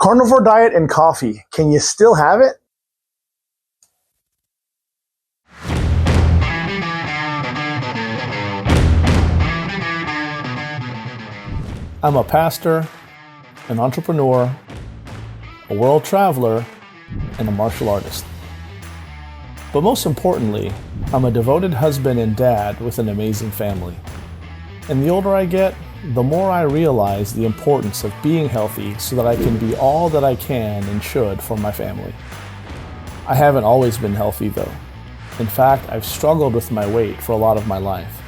Carnivore diet and coffee, can you still have it? I'm a pastor, an entrepreneur, a world traveler, and a martial artist. But most importantly, I'm a devoted husband and dad with an amazing family. And the older I get, the more I realize the importance of being healthy so that I can be all that I can and should for my family. I haven't always been healthy though. In fact, I've struggled with my weight for a lot of my life.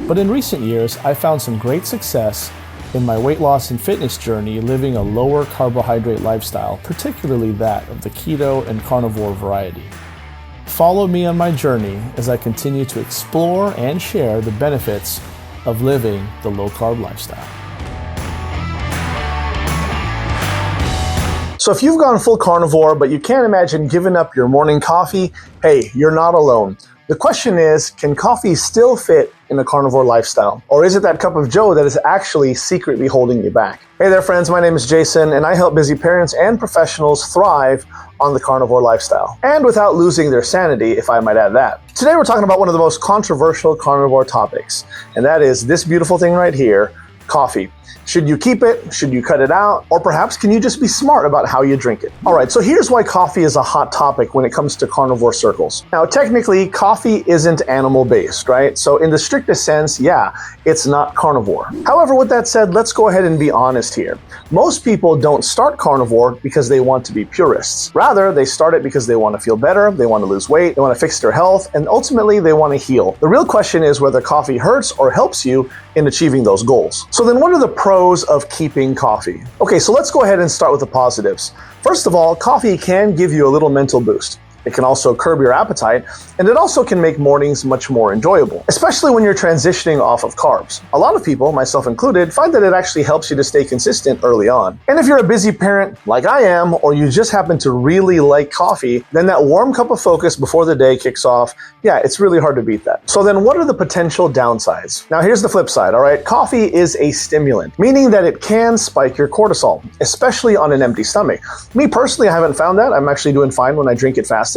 But in recent years, I found some great success in my weight loss and fitness journey living a lower carbohydrate lifestyle, particularly that of the keto and carnivore variety. Follow me on my journey as I continue to explore and share the benefits of living the low-carb lifestyle. So if you've gone full carnivore, but you can't imagine giving up your morning coffee, hey, you're not alone. The question is, can coffee still fit in a carnivore lifestyle? Or is it that cup of joe that is actually secretly holding you back? Hey there friends, my name is Jason and I help busy parents and professionals thrive on the carnivore lifestyle. And without losing their sanity, if I might add that. Today we're talking about one of the most controversial carnivore topics, and that is this beautiful thing right here, coffee. Should you keep it? Should you cut it out? Or perhaps can you just be smart about how you drink it? All right, so here's why coffee is a hot topic when it comes to carnivore circles. Now, technically, coffee isn't animal-based, right? So in the strictest sense, yeah, it's not carnivore. However, with that said, let's go ahead and be honest here. Most people don't start carnivore because they want to be purists. Rather, they start it because they want to feel better, they want to lose weight, they want to fix their health, and ultimately they want to heal. The real question is whether coffee hurts or helps you in achieving those goals. So then what are the pros of keeping coffee? Okay, so let's go ahead and start with the positives. First of all, coffee can give you a little mental boost. It can also curb your appetite, and it also can make mornings much more enjoyable, especially when you're transitioning off of carbs. A lot of people, myself included, find that it actually helps you to stay consistent early on. And if you're a busy parent like I am, or you just happen to really like coffee, then that warm cup of focus before the day kicks off, yeah, it's really hard to beat that. So then what are the potential downsides? Now here's the flip side, all right? Coffee is a stimulant, meaning that it can spike your cortisol, especially on an empty stomach. Me personally, I haven't found that. I'm actually doing fine when I drink it fast.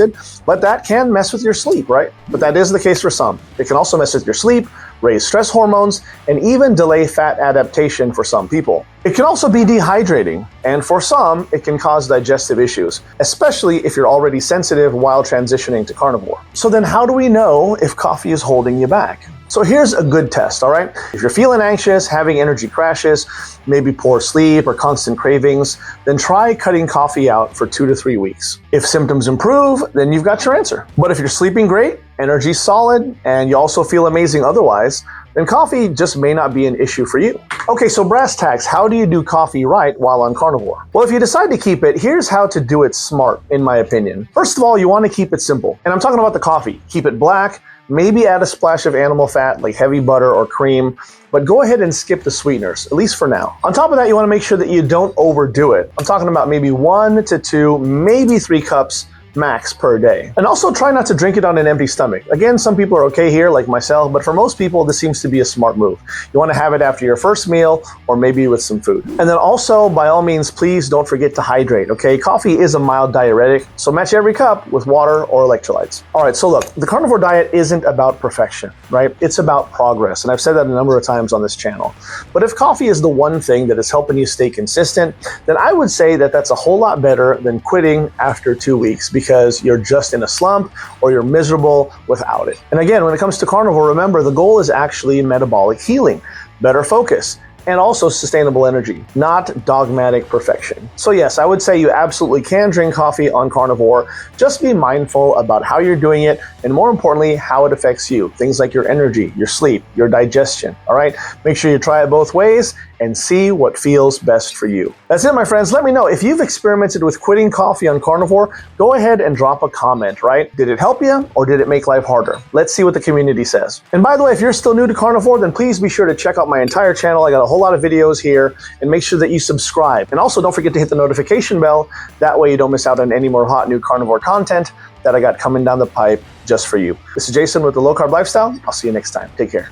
But that can mess with your sleep, right? But that is the case for some. It can also mess with your sleep, raise stress hormones, and even delay fat adaptation for some people. It can also be dehydrating, and for some, it can cause digestive issues, especially if you're already sensitive while transitioning to carnivore. So then how do we know if coffee is holding you back? So here's a good test, all right? If you're feeling anxious, having energy crashes, maybe poor sleep or constant cravings, then try cutting coffee out for 2 to 3 weeks. If symptoms improve, then you've got your answer. But if you're sleeping great, energy's solid, and you also feel amazing otherwise, then coffee just may not be an issue for you. Okay, so brass tacks, how do you do coffee right while on carnivore? Well, if you decide to keep it, here's how to do it smart, in my opinion. First of all, you want to keep it simple. And I'm talking about the coffee. Keep it black, maybe add a splash of animal fat like heavy butter or cream, but go ahead and skip the sweeteners, at least for now. On top of that, you want to make sure that you don't overdo it. I'm talking about maybe 1 to 2, maybe 3 cups max per day. And also try not to drink it on an empty stomach. Again, some people are okay here, like myself, but for most people, this seems to be a smart move. You want to have it after your first meal or maybe with some food. And then also, by all means, please don't forget to hydrate, okay? Coffee is a mild diuretic, so match every cup with water or electrolytes. All right, so look, the carnivore diet isn't about perfection, right? It's about progress, and I've said that a number of times on this channel. But if coffee is the one thing that is helping you stay consistent, then I would say that that's a whole lot better than quitting after 2 weeks, because you're just in a slump or you're miserable without it. And again, when it comes to carnivore, remember the goal is actually metabolic healing, better focus, and also sustainable energy, not dogmatic perfection. So yes, I would say you absolutely can drink coffee on carnivore. Just be mindful about how you're doing it, and more importantly, how it affects you. Things like your energy, your sleep, your digestion, all right? Make sure you try it both ways and see what feels best for you. That's it, my friends. Let me know if you've experimented with quitting coffee on carnivore. Go ahead and drop a comment, right? Did it help you or did it make life harder? Let's see what the community says. And by the way, if you're still new to carnivore, then please be sure to check out my entire channel. I got a whole lot of videos here, and make sure that you subscribe. And also don't forget to hit the notification bell. That way you don't miss out on any more hot new carnivore content that I got coming down the pipe just for you. This is Jason with the Low Carb Lifestyle. I'll see you next time. Take care.